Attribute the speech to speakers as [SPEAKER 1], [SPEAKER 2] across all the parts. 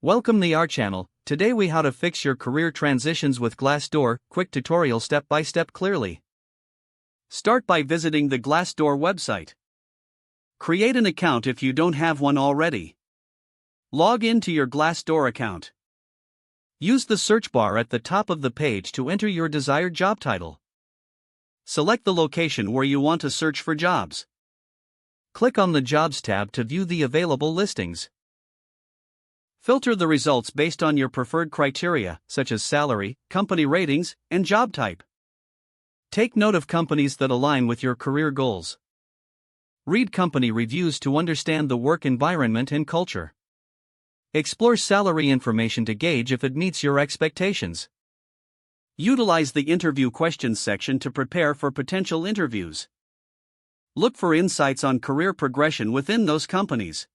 [SPEAKER 1] Welcome to our channel. Today we how to fix your career transitions with Glassdoor, quick tutorial step by step clearly. Start by visiting the Glassdoor website. Create an account if you don't have one already. Log in to your Glassdoor account. Use the search bar at the top of the page to enter your desired job title. Select the location where you want to search for jobs. Click on the Jobs tab to view the available listings. Filter the results based on your preferred criteria, such as salary, company ratings, and job type. Take note of companies that align with your career goals. Read company reviews to understand the work environment and culture. Explore salary information to gauge if it meets your expectations. Utilize the interview questions section to prepare for potential interviews. Look for insights on career progression within those companies.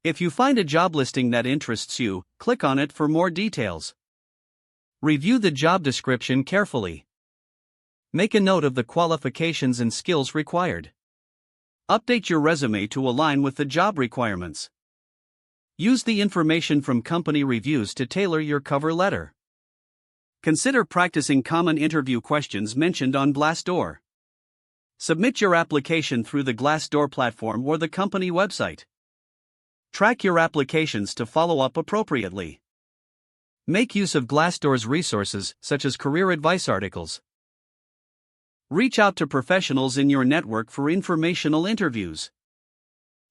[SPEAKER 1] If you find a job listing that interests you, click on it for more details. Review the job description carefully. Make a note of the qualifications and skills required. Update your resume to align with the job requirements. Use the information from company reviews to tailor your cover letter. Consider practicing common interview questions mentioned on Glassdoor. Submit your application through the Glassdoor platform or the company website. Track your applications to follow up appropriately. Make use of Glassdoor's resources, such as career advice articles. Reach out to professionals in your network for informational interviews.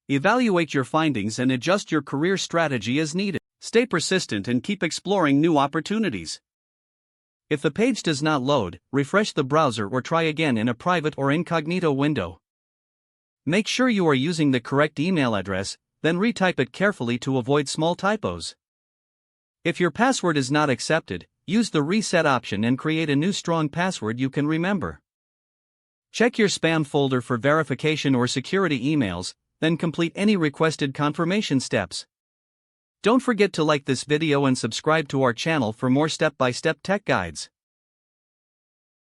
[SPEAKER 1] Evaluate your findings and adjust your career strategy as needed. Stay persistent and keep exploring new opportunities. If the page does not load, refresh the browser or try again in a private or incognito window. Make sure you are using the correct email address, then retype it carefully to avoid small typos. If your password is not accepted, use the reset option and create a new strong password you can remember. Check your spam folder for verification or security emails, then complete any requested confirmation steps. Don't forget to like this video and subscribe to our channel for more step-by-step tech guides.